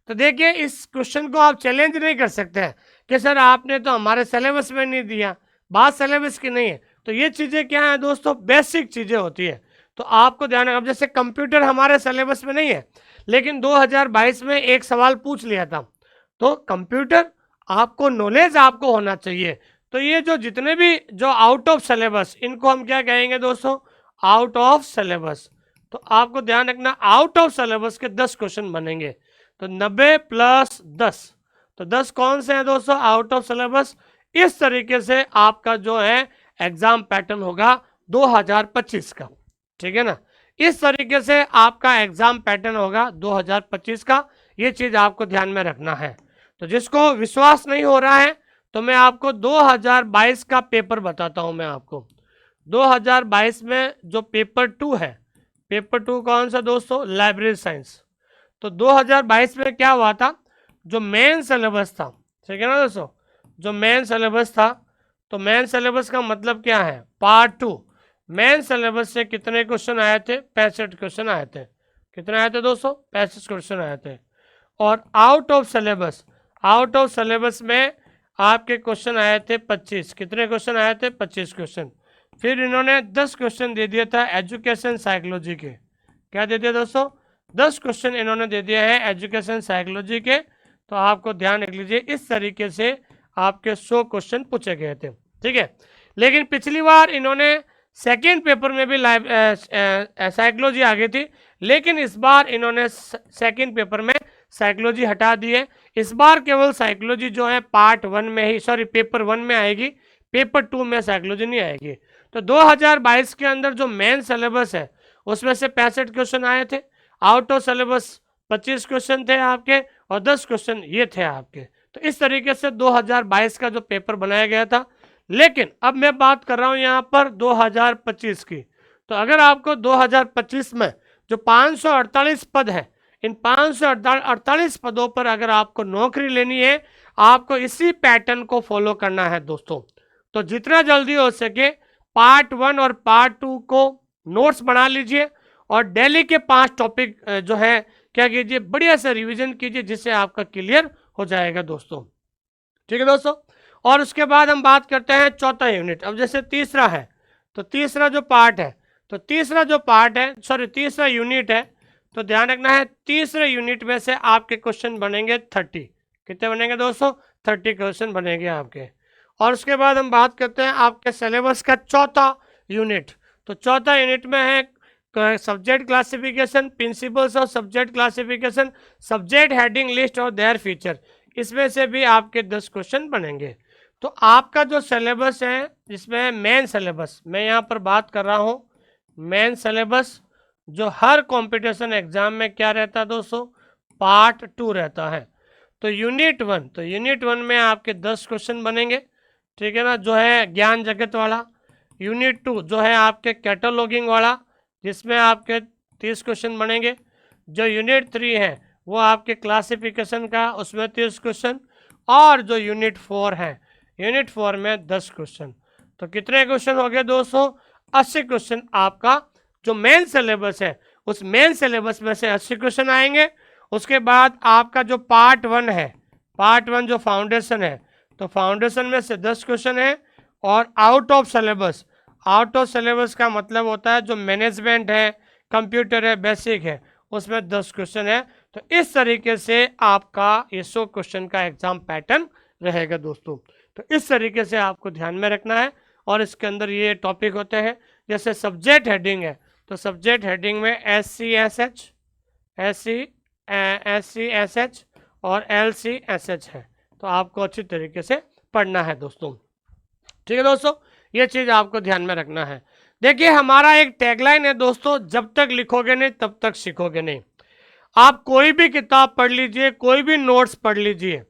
तो देखिए इस क्वेश्चन को आप चैलेंज नहीं कर सकते हैं कि सर आपने तो हमारे सिलेबस में नहीं दिया, बात सिलेबस की नहीं है। तो ये चीज़ें क्या है दोस्तों, बेसिक चीज़ें होती है, तो आपको ध्यान रखना। अब जैसे कंप्यूटर हमारे सिलेबस में नहीं है, लेकिन 2022 में एक सवाल पूछ लिया था, तो कंप्यूटर आपको नॉलेज आपको होना चाहिए। तो ये जो जितने भी जो आउट ऑफ सिलेबस, इनको हम क्या कहेंगे दोस्तों, आउट ऑफ सिलेबस। तो आपको ध्यान रखना, आउट ऑफ सिलेबस के 10 क्वेश्चन बनेंगे। तो 90 प्लस 10, तो 10 कौन से हैं दोस्तों, आउट ऑफ सिलेबस। इस तरीके से आपका जो है एग्जाम पैटर्न होगा 2025 का, ठीक है ना। इस तरीके से आपका एग्जाम पैटर्न होगा 2025 का, ये चीज आपको ध्यान में रखना है। तो जिसको विश्वास नहीं हो रहा है, तो मैं आपको 2022 का पेपर बताता हूं। मैं आपको 2022 में जो पेपर 2 है, पेपर 2 कौन सा दोस्तों, लाइब्रेरी साइंस। तो 2022 में क्या हुआ था, जो मेन सिलेबस था, ठीक है ना दोस्तों, जो मेन सिलेबस था, तो मेन सिलेबस का मतलब क्या है, पार्ट 2। मेन सिलेबस से कितने क्वेश्चन आए थे, 65 क्वेश्चन आए थे। कितने आए थे दोस्तों, 65 क्वेश्चन आए थे। और out of syllabus, out of syllabus में आपके क्वेश्चन आए थे 25। कितने क्वेश्चन आए थे, 25 क्वेश्चन। फिर इन्होंने 10 क्वेश्चन दे दिया था एजुकेशन साइकोलॉजी के। क्या दे दिया दोस्तों, 10 क्वेश्चन इन्होंने दे दिया है एजुकेशन साइकोलॉजी के। तो आपको ध्यान रख लीजिए, इस तरीके से आपके 100 क्वेश्चन पूछे गए थे, ठीक है। लेकिन पिछली बार इन्होंने सेकेंड पेपर में भी साइकोलॉजी आ गई थी, लेकिन इस बार इन्होंने सेकेंड पेपर में साइकोलॉजी हटा दी है। इस बार केवल साइकोलॉजी जो है पार्ट 1 में ही, सॉरी पेपर 1 में आएगी, पेपर 2 में साइकोलॉजी नहीं आएगी। तो 2022 के अंदर जो मेन सिलेबस है, उसमें से 65 क्वेश्चन आए थे, आउट ऑफ सिलेबस 25 क्वेश्चन थे आपके, और 10 क्वेश्चन ये थे आपके। तो इस तरीके से 2022 का जो पेपर बनाया गया था। लेकिन अब मैं बात कर रहा हूं यहां पर 2025 की। तो अगर आपको 2025 में जो 548 पद है, इन 548 पदों पर अगर आपको नौकरी लेनी है, आपको इसी पैटर्न को फॉलो करना है दोस्तों। तो जितना जल्दी हो सके पार्ट 1 और पार्ट 2 को नोट्स बना लीजिए, और डेली के 5 टॉपिक जो है क्या कीजिए, बढ़िया से रिवीजन कीजिए, जिससे आपका क्लियर हो जाएगा दोस्तों, ठीक है दोस्तों। और उसके बाद हम बात करते हैं चौथा यूनिट। अब जैसे तीसरा है, तो तीसरा जो पार्ट है, तो तीसरा जो पार्ट है, सॉरी तीसरा यूनिट है, तो ध्यान रखना है तीसरे यूनिट में से आपके क्वेश्चन बनेंगे 30। कितने बनेंगे दोस्तों? 30 क्वेश्चन बनेंगे आपके। और उसके बाद हम बात करते हैं आपके सिलेबस का चौथा यूनिट। तो चौथा यूनिट में है subject classification, principles of subject classification, subject heading list और देयर फीचर। इसमें से भी आपके 10 क्वेश्चन बनेंगे। तो आपका जो सिलेबस है, जिसमें मेन सिलेबस मैं यहाँ पर बात कर रहा हूँ, मेन सिलेबस जो हर कंपटीशन एग्जाम में क्या रहता है दोस्तों? पार्ट 2 रहता है। तो यूनिट 1 में आपके 10 क्वेश्चन बनेंगे, ठीक है ना, जो है ज्ञान जगत वाला। यूनिट 2 जो है आपके कैटलॉगिंग वाला, जिसमें आपके 30 क्वेश्चन बनेंगे। जो यूनिट 3 है वो आपके क्लासिफिकेशन का, उसमें 30 क्वेश्चन। और जो यूनिट 4 है, यूनिट 4 में 10 क्वेश्चन। तो कितने क्वेश्चन हो गए दोस्तों? 80 क्वेश्चन आपका जो मेन सिलेबस है, उस मेन सिलेबस में से 80 क्वेश्चन आएंगे। उसके बाद आपका जो पार्ट 1 है, पार्ट 1 जो फाउंडेशन है, तो फाउंडेशन में से 10 क्वेश्चन है। और out of syllabus, out of syllabus का मतलब होता है जो मैनेजमेंट है, कंप्यूटर है, बेसिक है, उसमें 10 क्वेश्चन है। तो इस तरीके से आपका ये 100 क्वेश्चन का एग्जाम पैटर्न रहेगा दोस्तों। तो इस तरीके से आपको ध्यान में रखना है। और इसके अंदर ये टॉपिक होते हैं, जैसे सब्जेक्ट हेडिंग है, तो सब्जेक्ट हेडिंग में SCSH, SCSH और LCSH है। तो आपको अच्छी तरीके से पढ़ना है दोस्तों, ठीक है दोस्तों, ये चीज़ आपको ध्यान में रखना है। देखिए हमारा एक टैगलाइन है दोस्तों, जब तक लिखोगे नहीं तब तक सीखोगे नहीं। आप कोई भी किताब पढ़ लीजिए, कोई भी नोट्स पढ़ लीजिए,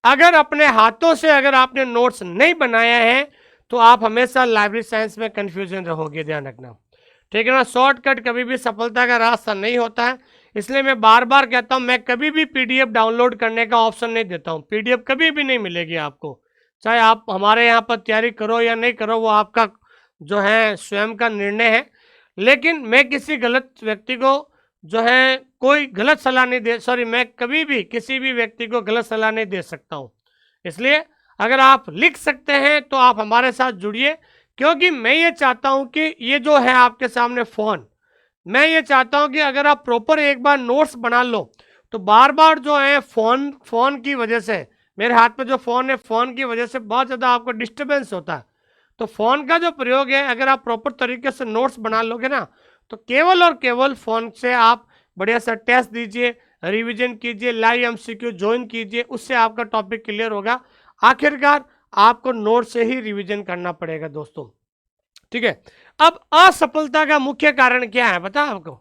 अगर अपने हाथों से अगर आपने नोट्स नहीं बनाया है तो आप हमेशा लाइब्रेरी साइंस में कंफ्यूजन रहोगे, ध्यान रखना, ठीक है ना। शॉर्टकट कभी भी सफलता का रास्ता नहीं होता है। इसलिए मैं बार बार कहता हूं, मैं कभी भी PDF डाउनलोड करने का ऑप्शन नहीं देता हूं। PDF कभी भी नहीं मिलेगी आपको, चाहे आप हमारे यहाँ पर तैयारी करो या नहीं करो, वो आपका जो है स्वयं का निर्णय है। लेकिन मैं किसी गलत व्यक्ति को जो है कोई गलत सलाह नहीं दे, सॉरी, मैं कभी भी किसी भी व्यक्ति को गलत सलाह नहीं दे सकता हूँ। इसलिए अगर आप लिख सकते हैं तो आप हमारे साथ जुड़िए, क्योंकि मैं ये चाहता हूँ कि ये जो है आपके सामने फ़ोन, मैं ये चाहता हूँ कि अगर आप प्रॉपर एक बार नोट्स बना लो तो बार बार जो है फ़ोन की वजह से, मेरे हाथ में जो फ़ोन है, फ़ोन की वजह से बहुत ज़्यादा आपको डिस्टर्बेंस होता है। तो फ़ोन का जो प्रयोग है, अगर आप प्रॉपर तरीके से नोट्स बना लोगे ना, तो केवल और केवल फ़ोन से आप बढ़िया सा टेस्ट दीजिए, रिवीजन कीजिए, लाइव MCQ ज्वाइन कीजिए, उससे आपका टॉपिक क्लियर होगा। आखिरकार आपको नोट से ही रिवीजन करना पड़ेगा दोस्तों, ठीक है। अब असफलता का मुख्य कारण क्या है पता है आपको?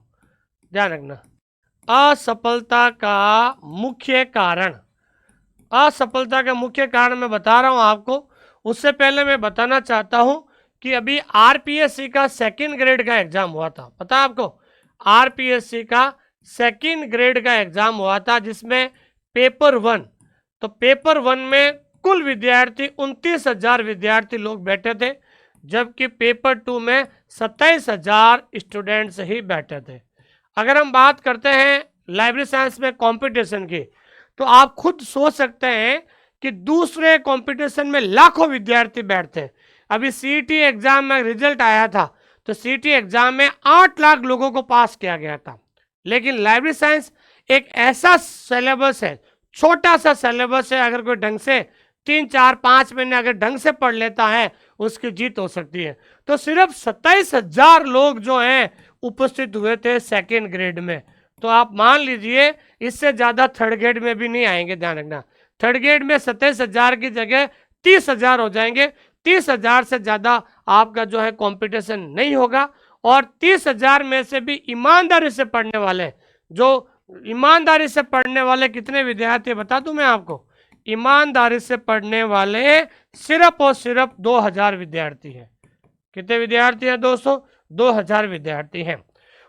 ध्यान रखना, असफलता का मुख्य कारण, असफलता का मुख्य कारण मैं बता रहा हूं आपको। उससे पहले मैं बताना चाहता हूं कि अभी RPSC का 2nd ग्रेड का एग्जाम हुआ था, पता है आपको? RPSC का 2nd ग्रेड का एग्जाम हुआ था, जिसमें पेपर 1, तो पेपर 1 में कुल विद्यार्थी 29,000 विद्यार्थी लोग बैठे थे, जबकि पेपर 2 में 27,000 स्टूडेंट्स ही बैठे थे। अगर हम बात करते हैं लाइब्रेरी साइंस में कंपटीशन की, तो आप खुद सोच सकते हैं कि दूसरे कंपटीशन में लाखों विद्यार्थी बैठते हैं। अभी CET एग्जाम में रिजल्ट आया था, तो CET एग्जाम में 8 लाख लोगों को पास किया गया था। लेकिन लाइब्रेरी साइंस एक ऐसा सिलेबस है, छोटा सा सिलेबस है, अगर कोई ढंग से 3, 4, 5 महीने अगर ढंग से पढ़ लेता है, उसकी जीत हो सकती है। तो सिर्फ 27,000 लोग जो हैं उपस्थित हुए थे 2nd ग्रेड में। तो आप मान लीजिए इससे ज़्यादा 3rd ग्रेड में भी नहीं आएंगे, ध्यान रखना। 3rd ग्रेड में 27,000 की जगह 30,000 हो जाएंगे। 30,000 से ज़्यादा आपका जो है कंपटीशन नहीं होगा। और 30,000 में से भी ईमानदारी से पढ़ने वाले, जो ईमानदारी से पढ़ने वाले कितने विद्यार्थी बता दूं मैं आपको? ईमानदारी से पढ़ने वाले सिर्फ और सिर्फ 2,000 विद्यार्थी हैं। कितने विद्यार्थी हैं दोस्तों? 2,000 विद्यार्थी हैं।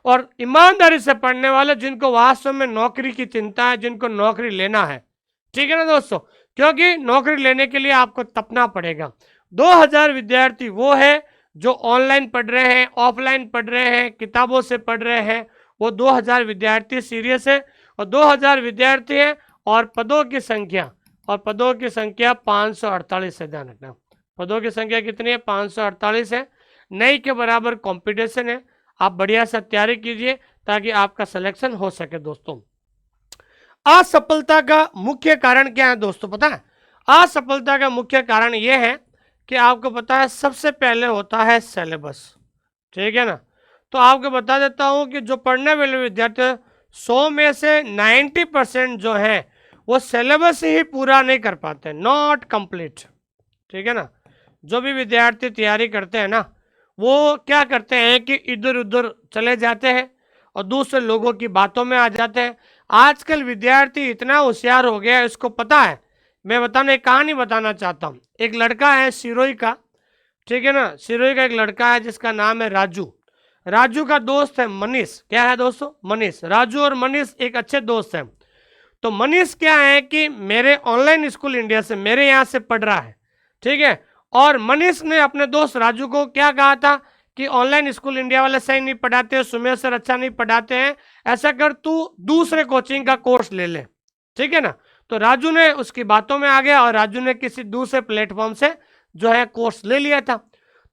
और ईमानदारी से पढ़ने वाले जिनको वास्तव में नौकरी की चिंता है, जिनको नौकरी लेना है, ठीक है ना दोस्तों, क्योंकि नौकरी लेने के लिए आपको तपना पड़ेगा। 2,000 विद्यार्थी वो है जो ऑनलाइन पढ़ रहे हैं, ऑफलाइन पढ़ रहे हैं, किताबों से पढ़ रहे हैं, वो 2,000 विद्यार्थी सीरियस है। और 2,000 विद्यार्थी हैं, और पदों की संख्या, 548 है, ध्यान रखना। पदों की संख्या कितनी है? 548 है। नहीं के बराबर कंपटीशन है। आप बढ़िया सा तैयारी कीजिए, ताकि आपका सिलेक्शन हो सके दोस्तों। असफलता का मुख्य कारण क्या है दोस्तों, पता है? असफलता का मुख्य कारण यह है कि आपको पता है सबसे पहले होता है सिलेबस, ठीक है ना। तो आपको बता देता हूं कि जो पढ़ने वाले विद्यार्थी 100 में से 90% जो है वो सिलेबस ही पूरा नहीं कर पाते, नॉट कंप्लीट, ठीक है ना। जो भी विद्यार्थी तैयारी करते हैं ना, वो क्या करते हैं कि इधर उधर चले जाते हैं और दूसरे लोगों की बातों में आ जाते हैं। आजकल विद्यार्थी इतना होशियार हो गया है, इसको पता है। मैं बताना एक कहानी बताना चाहता हूँ। एक लड़का है सिरोही का, ठीक है ना, सिरोही का एक लड़का है जिसका नाम है राजू। राजू का दोस्त है मनीष। क्या है दोस्तों? मनीष। राजू और मनीष एक अच्छे दोस्त हैं। तो मनीष क्या है कि मेरे ऑनलाइन स्कूल इंडिया से, मेरे यहाँ से पढ़ रहा है, ठीक है। और मनीष ने अपने दोस्त राजू को क्या कहा था कि ऑनलाइन स्कूल इंडिया वाले सही नहीं पढ़ाते, सुमेश सर अच्छा नहीं पढ़ाते हैं, ऐसा कर तू दूसरे कोचिंग का कोर्स ले ले, ठीक है ना। तो राजू ने उसकी बातों में आ गया और राजू ने किसी दूसरे प्लेटफॉर्म से जो है कोर्स ले लिया था।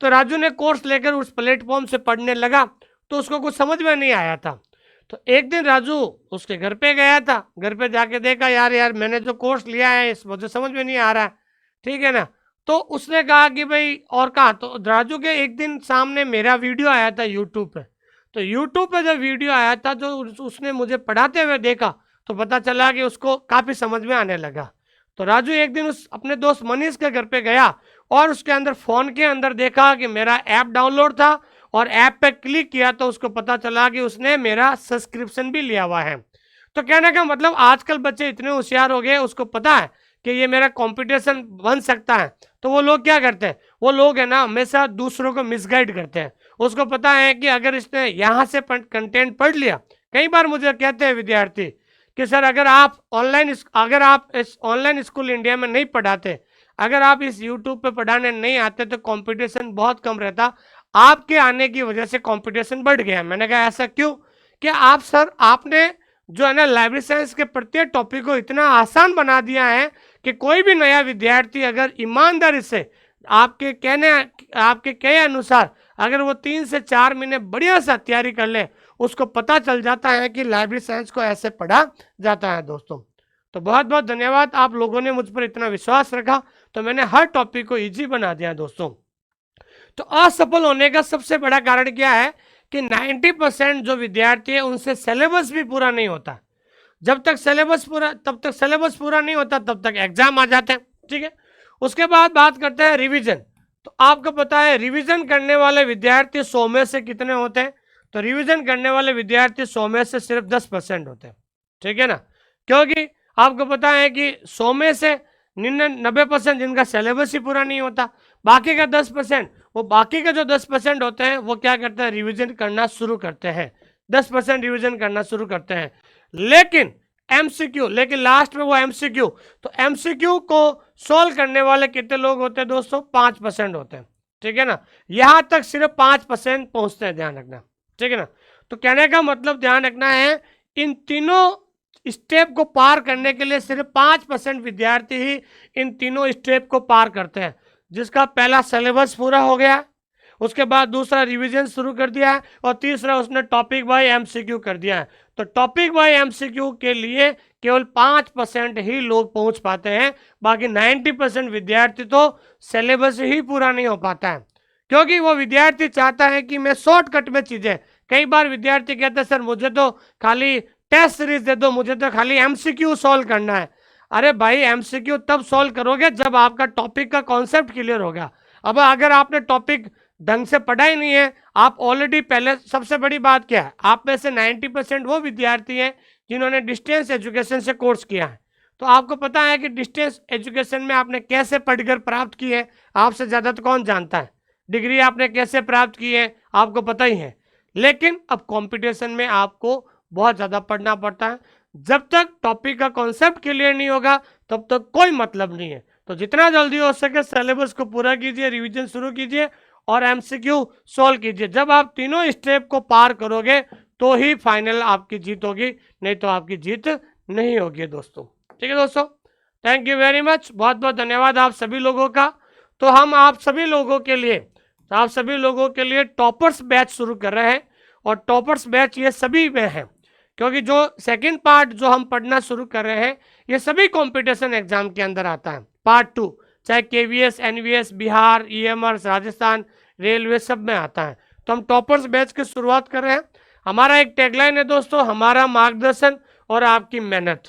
तो राजू ने कोर्स लेकर उस प्लेटफॉर्म से पढ़ने लगा, तो उसको कुछ समझ में नहीं आया था। तो एक दिन राजू उसके घर पे गया था, घर पे जाके देखा यार यार मैंने जो कोर्स लिया है इस मुझे समझ में नहीं आ रहा है, ठीक है ना। तो उसने कहा कि भाई और कहा, तो राजू के एक दिन सामने मेरा वीडियो आया था यूट्यूब पे। तो यूट्यूब पे जब वीडियो आया था जो उसने मुझे पढ़ाते हुए देखा, तो पता चला कि उसको काफ़ी समझ में आने लगा। तो राजू एक दिन उस अपने दोस्त मनीष के घर पे गया और उसके अंदर फ़ोन के अंदर देखा कि मेरा ऐप डाउनलोड था और ऐप पे क्लिक किया तो उसको पता चला कि उसने मेरा सब्सक्रिप्शन भी लिया हुआ है। तो कहने का मतलब आजकल बच्चे इतने होशियार हो गए, उसको पता है कि ये मेरा कंपटीशन बन सकता है। तो वो लोग क्या करते हैं, वो लोग है ना हमेशा दूसरों को मिसगाइड करते हैं। उसको पता है कि अगर इसने यहाँ से कंटेंट पढ़ लिया, कई बार मुझे कहते हैं विद्यार्थी कि सर अगर आप इस ऑनलाइन स्कूल इंडिया में नहीं पढ़ाते, अगर आप इस यूट्यूब पे पढ़ाने नहीं आते तो कंपटीशन बहुत कम रहता, आपके आने की वजह से कंपटीशन बढ़ गया। मैंने कहा ऐसा क्यों? कि आप सर आपने जो है ना लाइब्रेरी साइंस के प्रत्येक टॉपिक को इतना आसान बना दिया है कि कोई भी नया विद्यार्थी अगर ईमानदारी से आपके कहे अनुसार अगर वो 3 से 4 महीने बढ़िया सा तैयारी कर ले, उसको पता चल जाता है कि लाइब्रेरी साइंस को ऐसे पढ़ा जाता है दोस्तों। तो बहुत बहुत धन्यवाद, आप लोगों ने मुझ पर इतना विश्वास रखा, तो मैंने हर टॉपिक को ईजी बना दिया दोस्तों। तो असफल होने का सबसे बड़ा कारण क्या है कि 90% जो विद्यार्थी है उनसे सिलेबस भी पूरा नहीं होता। जब तक सिलेबस पूरा नहीं होता तब तक एग्जाम आ जाते हैं, ठीक है। उसके बाद बात करते हैं रिवीजन। तो आपको पता है रिवीजन करने वाले विद्यार्थी 100 में से कितने होते हैं? तो रिवीजन करने वाले विद्यार्थी 100 में से सिर्फ 10% होते हैं, ठीक है ना। क्योंकि आपको पता है कि 100 में से 99% जिनका सिलेबस ही पूरा नहीं होता, बाकी का 10%, वो बाकी के जो 10% होते हैं वो क्या करते हैं, रिवीजन करना शुरू करते हैं, 10% रिवीजन करना शुरू करते हैं। लेकिन लास्ट में वो एमसीक्यू, तो एमसीक्यू को सोल्व करने वाले कितने लोग होते हैं दोस्तों? 5% होते हैं, ठीक है ना। यहां तक सिर्फ 5% पहुंचते हैं, ध्यान रखना, ठीक है ना। तो कहने का मतलब ध्यान रखना है, इन तीनों स्टेप को पार करने के लिए सिर्फ 5% विद्यार्थी ही इन तीनों स्टेप को पार करते हैं। जिसका पहला सिलेबस पूरा हो गया, उसके बाद दूसरा रिवीजन शुरू कर दिया है और तीसरा उसने टॉपिक बाय एमसीक्यू कर दिया है। तो टॉपिक बाय एमसीक्यू के लिए केवल 5% ही लोग पहुंच पाते हैं, बाकी 90% विद्यार्थी तो सिलेबस ही पूरा नहीं हो पाता है। क्योंकि वो विद्यार्थी चाहता है कि मैं शॉर्टकट में चीजें, कई बार विद्यार्थी कहते हैं सर मुझे तो खाली टेस्ट सीरीज दे दो, मुझे तो खाली एमसीक्यू सॉल्व करना है। अरे भाई एमसीक्यू तब सॉल्व करोगे जब आपका टॉपिक का कॉन्सेप्ट क्लियर होगा। अब अगर आपने टॉपिक ढंग से पढ़ा ही नहीं है, आप ऑलरेडी पहले, सबसे बड़ी बात क्या है, आप में से 90% वो विद्यार्थी हैं जिन्होंने डिस्टेंस एजुकेशन से कोर्स किया है। तो आपको पता है कि डिस्टेंस एजुकेशन में आपने कैसे पढ़कर प्राप्त की है, आपसे ज़्यादा तो कौन जानता है। डिग्री आपने कैसे प्राप्त की है आपको पता ही है। लेकिन अब कंपटीशन में आपको बहुत ज़्यादा पढ़ना पड़ता है। जब तक टॉपिक का कॉन्सेप्ट क्लियर नहीं होगा तब तक कोई मतलब नहीं है। तो जितना जल्दी हो सके सिलेबस को पूरा कीजिए, रिवीजन शुरू कीजिए और एमसीक्यू सॉल्व कीजिए। जब आप तीनों स्टेप को पार करोगे तो ही फाइनल आपकी जीत होगी, नहीं तो आपकी जीत नहीं होगी दोस्तों। ठीक है दोस्तों, थैंक यू वेरी मच, बहुत बहुत धन्यवाद आप सभी लोगों का। तो हम आप सभी लोगों के लिए टॉपर्स बैच शुरू कर रहे हैं और टॉपर्स बैच ये सभी में है, क्योंकि जो सेकंड पार्ट जो हम पढ़ना शुरू कर रहे हैं ये सभी कंपटीशन एग्जाम के अंदर आता है। पार्ट 2 चाहे KVS, NVS, Bihar, EMR, Rajasthan, railway सब में आता है। तो हम टॉपर्स बैच की शुरुआत कर रहे हैं। हमारा एक टैगलाइन है दोस्तों, हमारा मार्गदर्शन और आपकी मेहनत।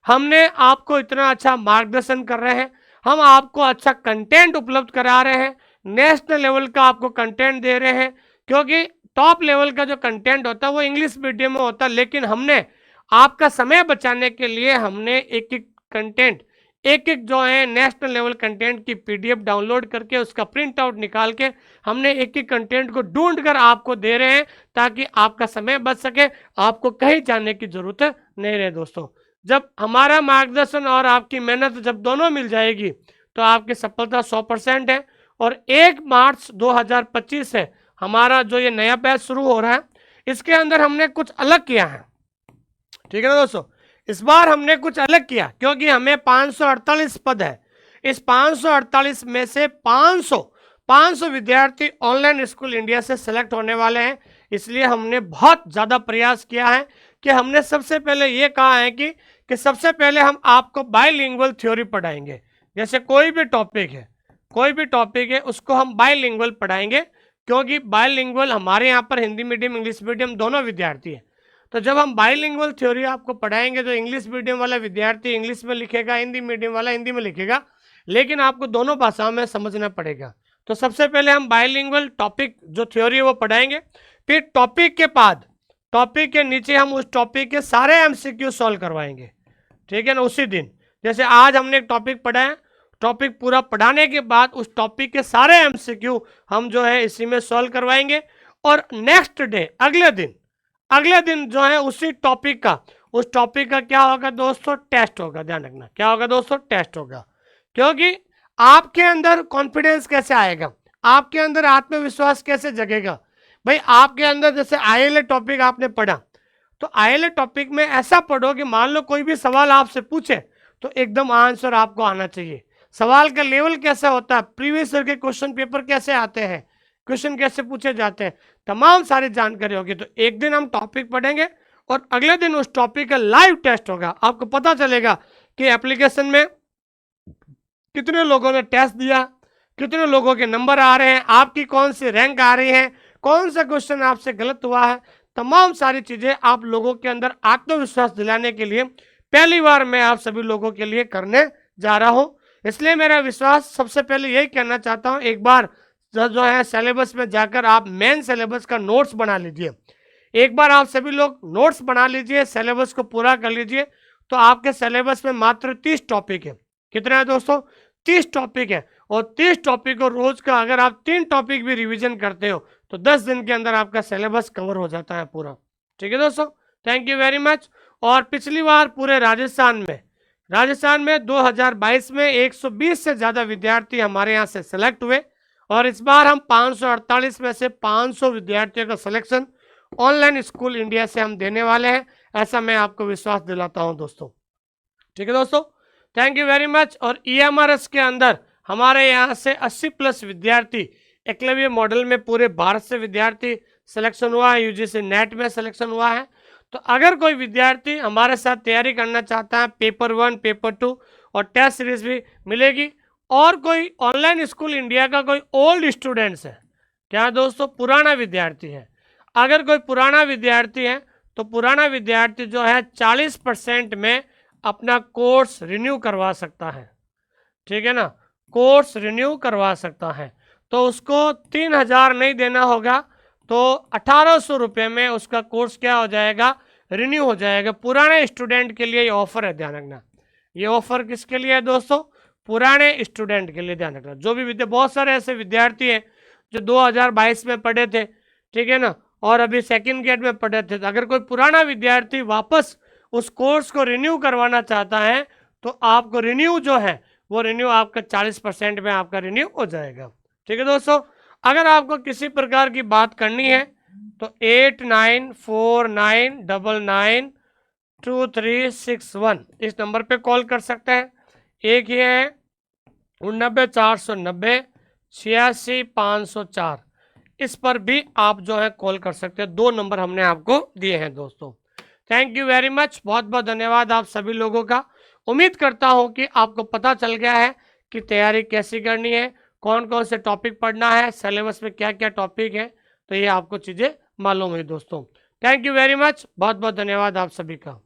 हमने आपको इतना अच्छा मार्गदर्शन कर रहे हैं, हम आपको अच्छा कंटेंट उपलब्ध करा रहे हैं, नेशनल लेवल का आपको कंटेंट दे रहे हैं, क्योंकि टॉप लेवल का जो कंटेंट होता है वो इंग्लिश मीडियम में होता है, लेकिन हमने आपका समय बचाने के लिए हमने एक एक कंटेंट, एक एक जो है नेशनल लेवल कंटेंट की पीडीएफ डाउनलोड करके उसका प्रिंट आउट निकाल के हमने एक एक कंटेंट को ढूंढ कर आपको दे रहे हैं, ताकि आपका समय बच सके, आपको कहीं जाने की जरूरत नहीं रहे। दोस्तों, जब हमारा मार्गदर्शन और आपकी मेहनत जब दोनों मिल जाएगी तो आपकी सफलता 100% है। और 1 मार्च 2025 से हमारा जो ये नया बैच शुरू हो रहा है, इसके अंदर हमने कुछ अलग किया है। ठीक है ना दोस्तों, इस बार हमने कुछ अलग किया, क्योंकि हमें 548 पद है। इस 548 में से 500 विद्यार्थी ऑनलाइन स्कूल इंडिया से सेलेक्ट होने वाले हैं। इसलिए हमने बहुत ज़्यादा प्रयास किया है कि हमने सबसे पहले ये कहा है कि सबसे पहले हम आपको बाइलिंगुअल थ्योरी पढ़ाएंगे। जैसे कोई भी टॉपिक है उसको हम बाइलिंगुअल पढ़ाएंगे, क्योंकि बाइलिंगुअल हमारे यहाँ पर हिंदी मीडियम, इंग्लिश मीडियम दोनों विद्यार्थी हैं। तो जब हम बाइलिंगुअल थ्योरी आपको पढ़ाएंगे तो इंग्लिश मीडियम वाला विद्यार्थी इंग्लिश में लिखेगा, हिंदी मीडियम वाला हिंदी में लिखेगा, लेकिन आपको दोनों भाषाओं में समझना पड़ेगा। तो सबसे पहले हम बाइलिंगुअल टॉपिक जो थ्योरी है वो पढ़ाएंगे। फिर टॉपिक के बाद, टॉपिक के नीचे हम उस टॉपिक के सारे एमसीक्यू सॉल्व करवाएंगे। ठीक है ना, उसी दिन। जैसे आज हमने एक टॉपिक पढ़ा है, टॉपिक पूरा पढ़ाने के बाद उस टॉपिक के सारे एमसीक्यू हम जो है इसी में सॉल्व करवाएंगे। और नेक्स्ट डे, अगले दिन जो है उसी टॉपिक का, उस टॉपिक का क्या होगा दोस्तों, टेस्ट होगा। ध्यान रखना, क्या होगा दोस्तों, टेस्ट होगा। क्योंकि आपके अंदर कॉन्फिडेंस कैसे आएगा, आपके अंदर आत्मविश्वास कैसे जगेगा भाई। आपके अंदर जैसे आईएलए टॉपिक आपने पढ़ा, तो आईएलए टॉपिक में ऐसा पढ़ो कि मान लो कोई भी सवाल आपसे पूछे तो एकदम आंसर आपको आना चाहिए। सवाल का लेवल कैसा होता है, प्रीवियस ईयर के क्वेश्चन पेपर कैसे आते हैं, क्वेश्चन कैसे पूछे जाते हैं, तमाम सारी जानकारी होगी। तो एक दिन हम टॉपिक पढ़ेंगे और अगले दिन उस टॉपिक का लाइव टेस्ट होगा। आपको पता चलेगा कि एप्लीकेशन में कितने लोगों ने टेस्ट दिया, कितने लोगों के नंबर आ रहे हैं, आपकी कौन सी रैंक आ रही है, कौन सा क्वेश्चन आपसे गलत हुआ है। तमाम सारी चीजें आप लोगों के अंदर आत्मविश्वास दिलाने के लिए पहली बार मैं आप सभी लोगों के लिए करने जा रहा हूं। इसलिए मेरा विश्वास, सबसे पहले यही कहना चाहता हूं, एक बार जो है सिलेबस में जाकर आप मेन सिलेबस का नोट्स बना लीजिए। एक बार आप सभी लोग नोट्स बना लीजिए, सिलेबस को पूरा कर लीजिए, तो आपके सिलेबस में मात्र 30 टॉपिक है। कितना है दोस्तों, 30 टॉपिक है। और 30 टॉपिक को रोज का अगर आप 3 टॉपिक भी रिवीजन करते हो तो 10 दिन के अंदर आपका सिलेबस कवर हो जाता है पूरा। ठीक है दोस्तों, थैंक यू वेरी मच। और पिछली बार पूरे राजस्थान में 2022 में 120 से ज़्यादा विद्यार्थी हमारे यहाँ से सेलेक्ट हुए, और इस बार हम 548 में से 500 विद्यार्थियों का सिलेक्शन ऑनलाइन स्कूल इंडिया से हम देने वाले हैं, ऐसा मैं आपको विश्वास दिलाता हूं दोस्तों। ठीक है दोस्तों, थैंक यू वेरी मच। और ईएमआरएस के अंदर हमारे यहाँ से 80+ विद्यार्थी, एकलव्य मॉडल में पूरे भारत से विद्यार्थी सिलेक्शन हुआ है, यूजीसी नेट में सिलेक्शन हुआ है। तो अगर कोई विद्यार्थी हमारे साथ तैयारी करना चाहता है, पेपर 1, पेपर 2 और टेस्ट सीरीज भी मिलेगी। और कोई ऑनलाइन स्कूल इंडिया का कोई ओल्ड स्टूडेंट्स है क्या दोस्तों, पुराना विद्यार्थी है, अगर कोई पुराना विद्यार्थी है तो पुराना विद्यार्थी जो है 40% में अपना कोर्स रिन्यू करवा सकता है। ठीक है ना, कोर्स रिन्यू करवा सकता है, तो उसको 3000 नहीं देना होगा, तो 1800 रुपये में उसका कोर्स क्या हो जाएगा, रिन्यू हो जाएगा। पुराने स्टूडेंट के लिए ये ऑफर है, ध्यान रखना। ये ऑफर किसके लिए है दोस्तों, पुराने स्टूडेंट के लिए, ध्यान रखना। जो भी बहुत सारे ऐसे विद्यार्थी हैं जो 2022 में पढ़े थे, ठीक है ना, और अभी सेकंड ग्रेड में पढ़े थे। तो अगर कोई पुराना विद्यार्थी वापस उस कोर्स को रिन्यू करवाना चाहता है तो आपको रिन्यू जो है वो रिन्यू आपका 40% में आपका रिन्यू हो जाएगा। ठीक है दोस्तों, अगर आपको किसी प्रकार की बात करनी है तो 8949992361 इस नंबर पे कॉल कर सकते हैं। एक ही है 89 490 86 504, इस पर भी आप जो है कॉल कर सकते हैं। 2 नंबर हमने आपको दिए हैं दोस्तों। थैंक यू वेरी मच, बहुत बहुत धन्यवाद आप सभी लोगों का। उम्मीद करता हूं कि आपको पता चल गया है कि तैयारी कैसी करनी है, कौन कौन से टॉपिक पढ़ना है, सिलेबस में क्या क्या टॉपिक है, तो ये आपको चीज़ें मालूम हुई दोस्तों। थैंक यू वेरी मच, बहुत बहुत धन्यवाद आप सभी का।